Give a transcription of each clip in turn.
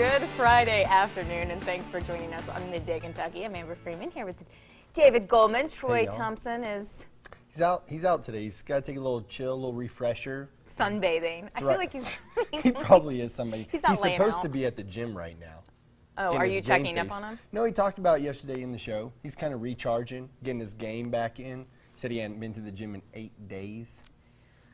Good Friday afternoon, and thanks for joining us on Midday Kentucky. I'm Amber Freeman here with David Goldman. Troy Thompson is... He's out today. He's got to take a little chill, a little refresher. Sunbathing. I feel like he's he probably is somebody. He's not laying supposed out. to be at the gym right now. Oh, are you checking up on him? No, he talked about it yesterday in the show. He's kind of recharging, getting his game back in. Said he hadn't been to the gym in 8 days.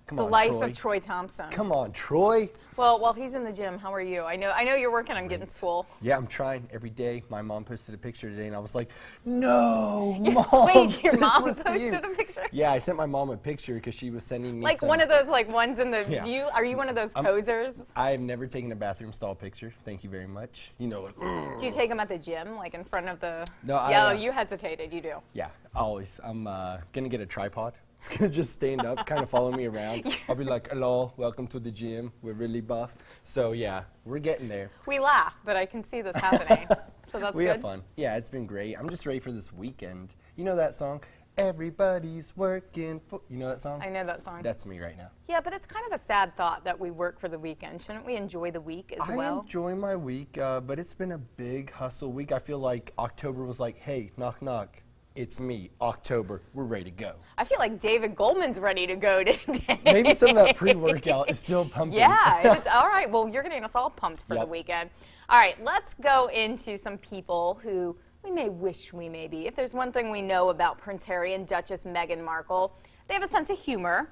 Come on, life Troy. of Troy Thompson. Come on, Troy. Well, while he's in the gym, how are you? I know you're working on getting school. Yeah, I'm trying every day. My mom posted a picture today, and I was like, no, Mom. Wait, your mom posted a picture? Yeah, I sent my mom a picture because she was sending me like one of those ones in the, Yeah. Are you one of those posers? I've never taken a bathroom stall picture. Thank you very much. You know, like, Do you take them at the gym, like in front of the... No, Yeah, you hesitated, you do. Yeah, always. I'm going to get a tripod. It's going to just stand up, kind of follow me around. I'll be like, hello, welcome to the gym. We're really buff. So, yeah, we're getting there. We laugh, but I can see this happening. So that's we good. have fun. Yeah, it's been great. I'm just ready for this weekend. You know that song? Everybody's working for... You know that song? I know that song. That's me right now. Yeah, but it's kind of a sad thought that we work for the weekend. Shouldn't we enjoy the week as well? I enjoy my week, but it's been a big hustle week. I feel like October was like, hey, knock, knock. It's me, October. We're ready to go. I feel like David Goldman's ready to go today. Maybe some of that pre-workout is still pumping. Yeah, it's, all right. Well, you're getting us all pumped for the weekend. All right, let's go into some people who we may wish we may be. If there's one thing we know about Prince Harry and Duchess Meghan Markle, they have a sense of humor.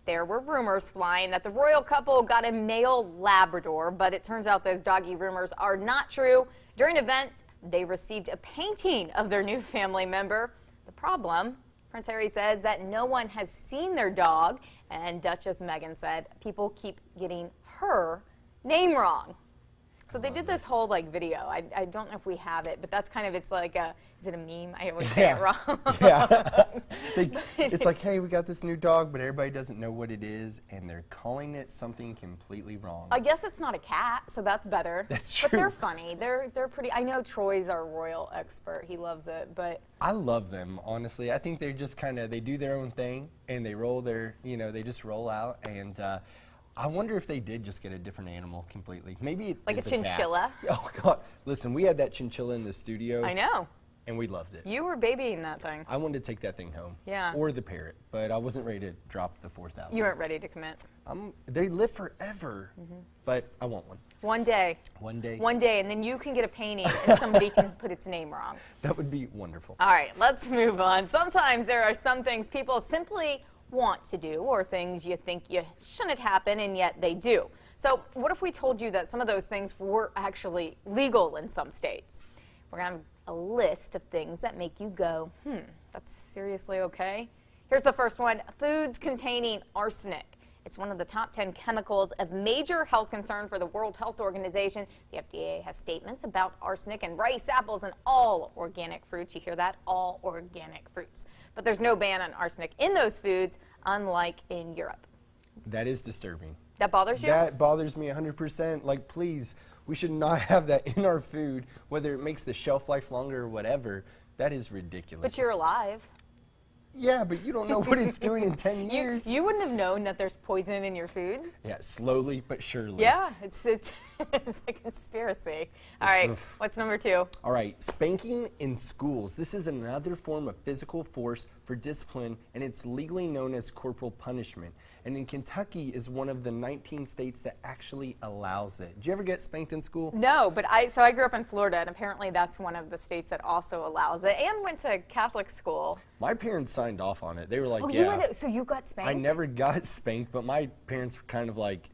There were rumors flying that the royal couple got a male Labrador, but it turns out those doggy rumors are not true. During an event, they received a painting of their new family member. The problem, Prince Harry says that no one has seen their dog, and Duchess Meghan said people keep getting her name wrong. So they did this whole video. I don't know if we have it, but that's kind of, it's like a, is it a meme? I always say it wrong. Yeah. It's like, hey, we got this new dog, but everybody doesn't know what it is, and they're calling it something completely wrong. I guess it's not a cat, so that's better. That's true. But they're funny. They're pretty. I know Troy's our royal expert. He loves it, but I love them, honestly. I think they're just kind of, they do their own thing, and they roll their, they just roll out, and I wonder if they did just get a different animal completely. Maybe it like is a chinchilla. Cat. Oh God! Listen, we had that chinchilla in the studio. I know. And we loved it. You were babying that thing. I wanted to take that thing home. Yeah. Or the parrot, but I wasn't ready to drop the 4,000. You weren't ready to commit. They live forever, but I want one. One day. One day. One day, and then you can get a painting, and somebody can put its name wrong. That would be wonderful. All right, let's move on. Sometimes there are some things people simply want to do, or things you think you shouldn't happen, and yet they do. So what if we told you that some of those things were actually legal in some states? We're going to have a list of things that make you go, that's seriously okay? Here's the first one, foods containing arsenic. It's one of the top 10 chemicals of major health concern for the World Health Organization. The FDA has statements about arsenic in rice, apples, and all organic fruits. You hear that? All organic fruits. But there's no ban on arsenic in those foods, unlike in Europe. That is disturbing. That bothers you? That bothers me 100%. Like, please, we should not have that in our food, whether it makes the shelf life longer or whatever. That is ridiculous. But you're alive. Yeah, but you don't know what it's doing in 10 years. You wouldn't have known that there's poison in your food. Yeah, slowly but surely. Yeah, it's a conspiracy. All right, what's number 2? All right, spanking in schools. This is another form of physical force for discipline, and it's legally known as corporal punishment. And in Kentucky is one of the 19 states that actually allows it. Did you ever get spanked in school? No, but I grew up in Florida, and apparently that's one of the states that also allows it, and went to Catholic school. My parents signed off on it. They were like, So you got spanked? I never got spanked, but my parents were kind of like,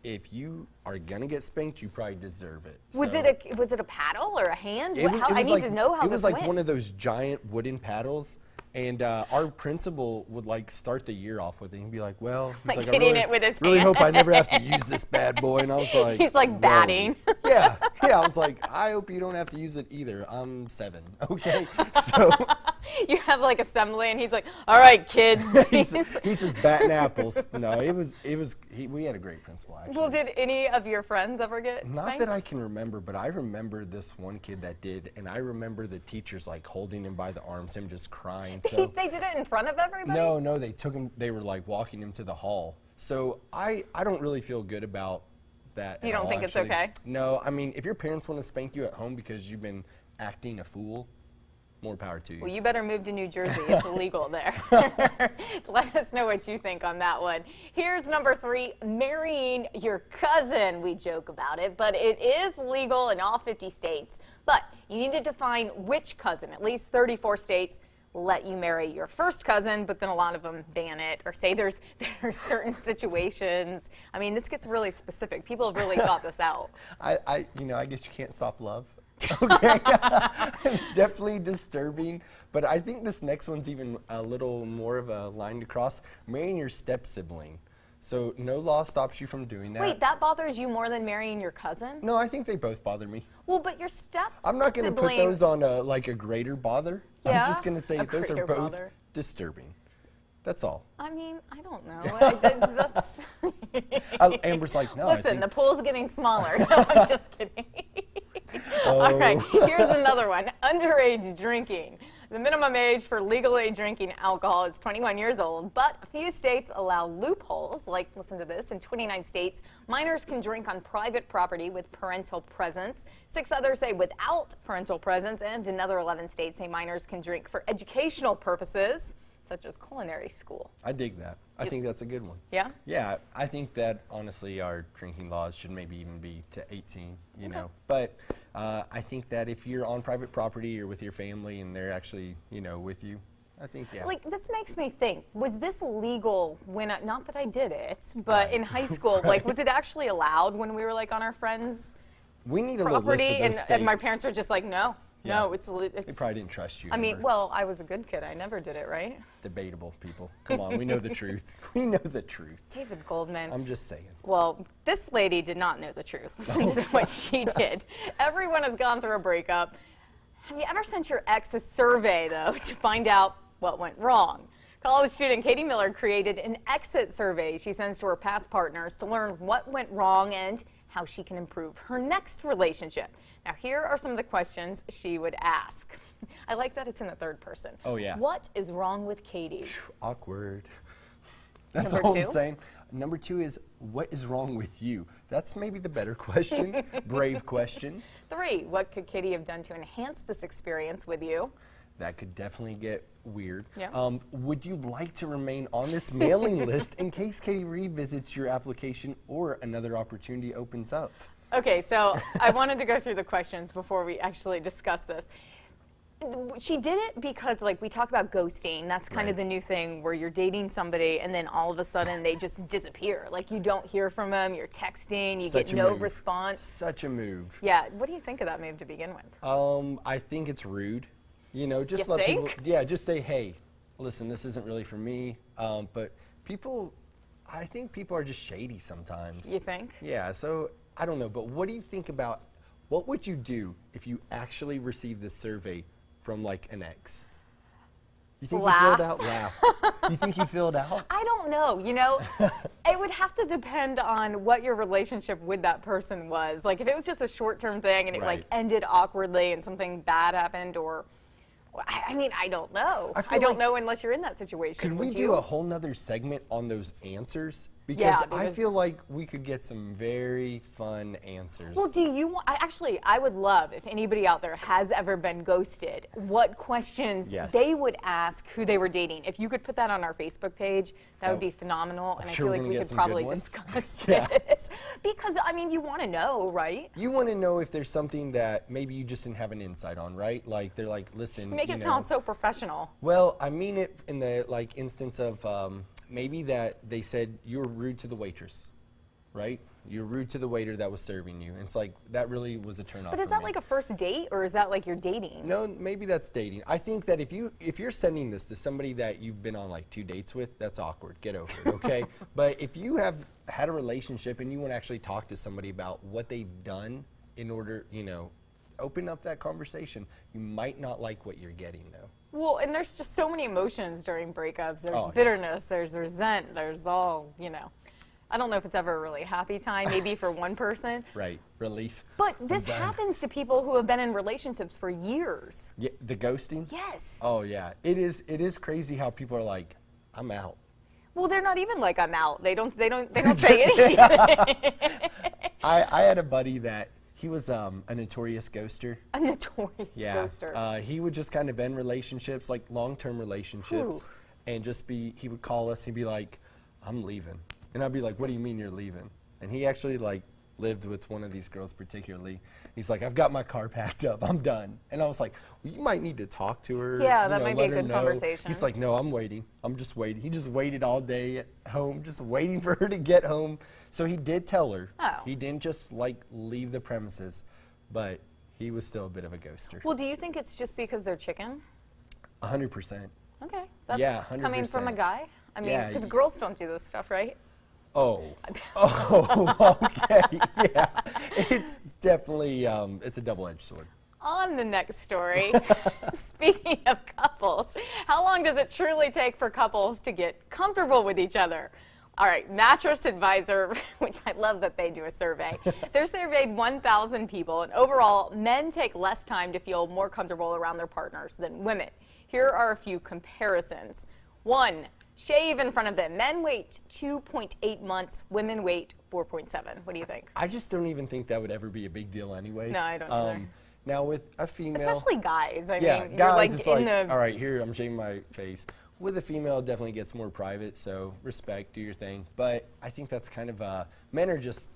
if you are gonna get spanked, you probably deserve it. Was it a paddle or a hand? I need to know how this went. It was like one of those giant wooden paddles. And our principal would start the year off with it. He'd be like, well, he's like, hitting it with his really hand. hope I never have to use this bad boy. And I was like, he's like batting. Yeah. I was like, I hope you don't have to use it either. I'm 7. Okay. So you have assembly, and he's like, all right, kids. he's just batting apples. No, we had a great principal, actually. Well, did any of your friends ever get spanked? Not that I can remember, but I remember this one kid that did, and I remember the teachers holding him by the arms, him just crying. So they did it in front of everybody? No, they took him, they were walking him to the hall. So I don't really feel good about that. You don't think it's okay? No, I mean, if your parents want to spank you at home because you've been acting a fool, more power to you. Well, you better move to New Jersey. It's illegal there. Let us know what you think on that one. Here's number 3, marrying your cousin. We joke about it, but it is legal in all 50 states. But you need to define which cousin. At least 34 states let you marry your first cousin, but then a lot of them ban it or say there's certain situations. I mean, this gets really specific. People have really thought this out. I guess you can't stop love. Okay, definitely disturbing, but I think this next one's even a little more of a line to cross. Marrying your step-sibling. So no law stops you from doing that. Wait, that bothers you more than marrying your cousin? No, I think they both bother me. Well, but your step I'm not going to put those on a greater bother. Yeah, I'm just going to say those are both bother. disturbing. That's all. I mean, I don't know. Amber's like, no. Listen, the pool's getting smaller. No, I'm just kidding. All right, here's another one. Underage drinking. The minimum age for legally drinking alcohol is 21 years old, but a few states allow loopholes, like, listen to this, in 29 states, minors can drink on private property with parental presence. 6 others say without parental presence, and another 11 states say minors can drink for educational purposes, such as culinary school. I dig that. I think that's a good one. Yeah? Yeah, I think that, honestly, our drinking laws should maybe even be to 18, you know. But I think that if you're on private property or with your family and they're actually, with you, I think, yeah. Like, this makes me think, was this legal when, not that I did it, but in high school, like, was it actually allowed when we were, like, on our friends' We need a property? little list of those And my states. parents were just like, no. Yeah. No, it's. They probably didn't trust you. I mean, Amber. well, I was a good kid. I never did it, right? Debatable, people. Come on, we know the truth. We know the truth. David Goldman. I'm just saying. Well, this lady did not know the truth. Listen to what she did. Everyone has gone through a breakup. Have you ever sent your ex a survey, though, to find out what went wrong? College student Katie Miller created an exit survey she sends to her past partners to learn what went wrong and how she can improve her next relationship. Now, here are some of the questions she would ask. I like that it's in the third person. Oh, yeah. What is wrong with Katie? Awkward. That's Number all 2? I'm saying. Number 2 is, what is wrong with you? That's maybe the better question. Brave question. 3, what could Katie have done to enhance this experience with you? That could definitely get weird. Yeah. Would you like to remain on this mailing list in case Katie revisits your application or another opportunity opens up? Okay, so I wanted to go through the questions before we actually discuss this. She did it because, like, we talk about ghosting. That's kind of the new thing where you're dating somebody and then all of a sudden they just disappear. Like, you don't hear from them, you're texting, you get no response. Such a move. Yeah, what do you think of that move to begin with? I think it's rude. Just You let think? people, just say, hey, listen, this isn't really for me. But I think people are just shady sometimes. You think? Yeah, so I don't know, but what do you think about, what would you do if you actually received this survey from, like, an ex? You think you'd fill it out? Laugh. You think you'd fill it out? I don't know. It would have to depend on what your relationship with that person was. Like, if it was just a short-term thing and it, like, ended awkwardly and something bad happened, or, I mean, I don't know. I don't know unless you're in that situation. Could we do a whole nother segment on those answers? Because I feel like we could get some very fun answers. Well, do you want, I would love if anybody out there has ever been ghosted, what questions they would ask who they were dating. If you could put that on our Facebook page, that would be phenomenal. And I feel like we could probably discuss this. Because, I mean, you want to know, right? You want to know if there's something that maybe you just didn't have an insight on, right? Like, they're like, listen. Make it sound so professional. Well, I mean it in the, like, instance of, maybe that they said you were rude to the waitress, right? You're rude to the waiter that was serving you. And it's like, that really was a turn off. But is that like a first date, or is that like you're dating? No, maybe that's dating. I think that if you're sending this to somebody that you've been on like 2 dates with, that's awkward. Get over it, okay? But if you have had a relationship and you want to actually talk to somebody about what they've done in order, open up that conversation, you might not like what you're getting, though. Well, and there's just so many emotions during breakups. There's bitterness, there's resent, there's all, I don't know if it's ever a really happy time, maybe for one person. Right, relief. But this happens to people who have been in relationships for years. Yeah, the ghosting? Yes. Oh, yeah. It is crazy how people are like, I'm out. Well, they're not even like, I'm out. They don't say anything. I had a buddy that he was a notorious ghoster. A notorious ghoster. He would just kind of end relationships, like long-term relationships, and he would call us. He'd be like, "I'm leaving," and I'd be like, "What do you mean you're leaving?" And he actually like lived with one of these girls particularly. He's like, "I've got my car packed up. I'm done." And I was like, "Well, you might need to talk to her. Yeah, that might be a good conversation." He's like, "No, I'm waiting. I'm just waiting." He just waited all day at home, just waiting for her to get home. So he did tell her. Oh. He didn't just like leave the premises, but he was still a bit of a ghoster. Well, do you think it's just because they're chicken? 100%. Okay. That's Yeah, 100%. coming from a guy? I mean, Yeah, because girls don't do this stuff, right? Oh, okay, yeah. It's definitely, it's a double-edged sword. On the next story, speaking of couples, how long does it truly take for couples to get comfortable with each other? All right, Mattress Advisor, which I love that they do a survey. They surveyed 1,000 people, and overall, men take less time to feel more comfortable around their partners than women. Here are a few comparisons. 1, shave in front of them. Men wait 2.8 months, women wait 4.7. What do you think? I just don't even think that would ever be a big deal anyway. No, I don't either. Now with a female, Especially guys. I yeah, mean, guys, you're like it's in like, the. all right, here I'm shaving my face. With a female, it definitely gets more private, so respect, do your thing. But I think that's kind of men are just,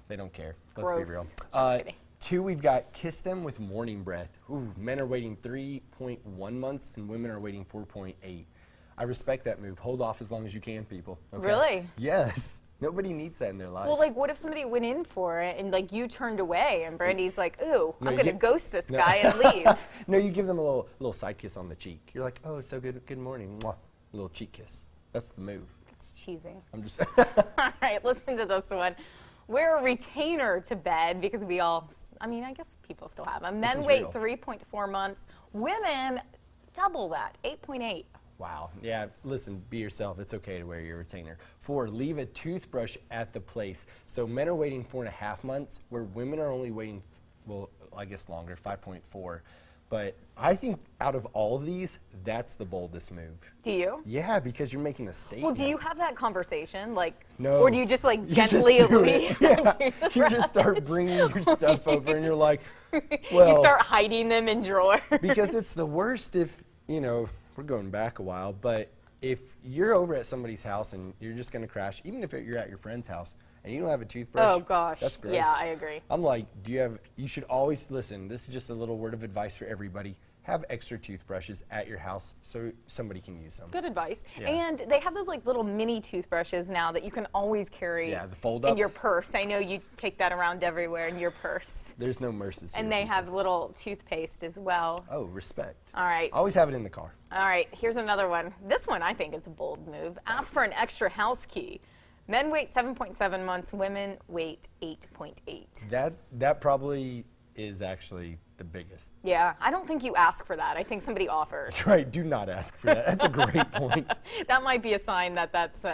they don't care. Let's be real. Just kidding. 2, we've got kiss them with morning breath. Ooh, men are waiting 3.1 months and women are waiting 4.8. I respect that move. Hold off as long as you can, people. Okay? Really? Yes. Nobody needs that in their life. Well, like, what if somebody went in for it and, like, you turned away and Brandy's like, ooh, No, I'm going to you- ghost this guy and leave? No, you give them a little side kiss on the cheek. You're like, oh, it's so good. Good morning. Mwah. A little cheek kiss. That's the move. It's cheesy. I'm just. All right, listen to this one. Wear a retainer to bed because we all, I mean, I guess people still have them. Men is wait real. 3.4 months. Women, double that, 8.8. Wow. Yeah, listen, be yourself. It's okay to wear your retainer. 4, leave a toothbrush at the place. So men are waiting 4.5 months, where women are only waiting, well, I guess longer, 5.4. But I think out of all of these, that's the boldest move. Do you? Yeah, because you're making a statement. Well, do you have that conversation? Like, No. or do you just, like, You just gently do leave? it. Yeah. You just start bringing your stuff over and you're like, well. You start hiding them in drawers. Because it's the worst if, we're going back a while, but if you're over at somebody's house and you're just going to crash, even if you're at your friend's house and you don't have a toothbrush, Oh, gosh. that's gross. Yeah, I agree. I'm like, you should always, listen, this is just a little word of advice for everybody. Have extra toothbrushes at your house so somebody can use them. Good advice. Yeah. And they have those like little mini toothbrushes now that you can always carry Yeah, the fold-ups. in your purse. I know you take that around everywhere in your purse. There's no mercies here. And they people. have little toothpaste as well. Oh, respect. All right. Always have it in the car. All right, here's another one. This one I think is a bold move. Ask for an extra house key. Men wait 7.7 months, women wait 8.8. That probably is actually the biggest. Yeah, I don't think you ask for that. I think somebody offers. Right, do not ask for that. That's a great point. That might be a sign that that's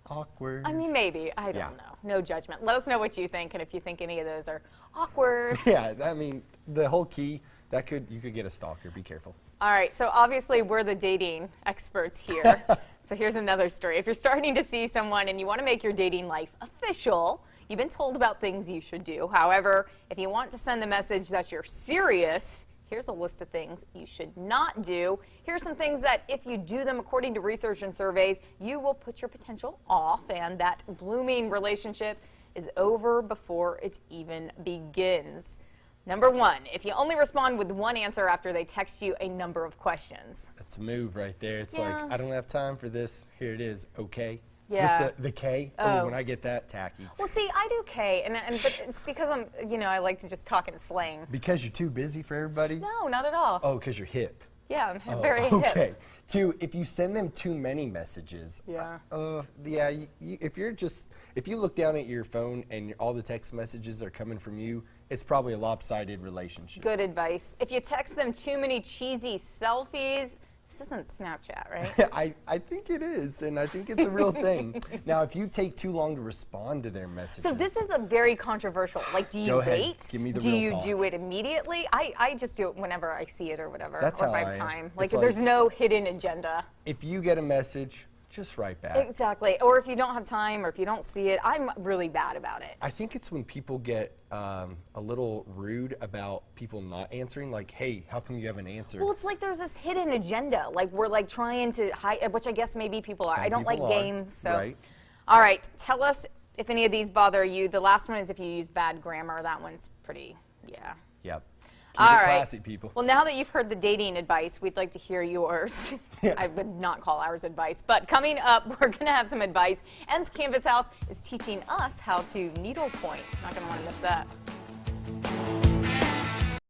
Awkward. I mean, maybe. I don't Yeah. know. No judgment. Let us know what you think and if you think any of those are awkward. Yeah, I mean, the whole key, you could get a stalker. Be careful. All right, so obviously we're the dating experts here. So here's another story. If you're starting to see someone and you want to make your dating life official, you've been told about things you should do. However, if you want to send the message that you're serious, here's a list of things you should not do. Here's some things that if you do them according to research and surveys, you will put your potential off and that blooming relationship is over before it even begins. Number 1, if you only respond with one answer after they text you a number of questions. That's a move right there. It's Yeah. like, I don't have time for this. Here it is. Okay. Yeah. Just the K. Oh. Oh, when I get that, tacky. Well, see, I do K, but it's because I like to just talk in slang. Because you're too busy for everybody? No, not at all. Oh, because you're hip. Yeah, I'm Oh, very okay. hip. 2, if you send them too many messages. Yeah. Yeah. If you look down at your phone and all the text messages are coming from you, it's probably a lopsided relationship. Good advice. If you text them too many cheesy selfies, this isn't Snapchat, right? I think it is, and I think it's a real thing. Now, if you take too long to respond to their messages. So this is a very controversial. Like, do you Go ahead. wait? Give me the do real you talk. do it immediately? I just do it whenever I see it or whatever. That's or how if I have I am. time. It's Like, like- there's no hidden agenda. If you get a message, just write back. Exactly. Or if you don't have time or if you don't see it, I'm really bad about it. I think it's when people get a little rude about people not answering, like, hey, how come you haven't answered? Well, it's like there's this hidden agenda. Like we're like trying to hide, which I guess maybe people are. Some I don't like people are, games, so. right. All right, tell us if any of these bother you. The last one is if you use bad grammar. That one's pretty, yeah. Yep. Keep All it right. classy, people. Well, now that you've heard the dating advice, we'd like to hear yours. I would not call ours advice, but coming up, we're going to have some advice. And Canvas House is teaching us how to needlepoint. Not going to want to miss that.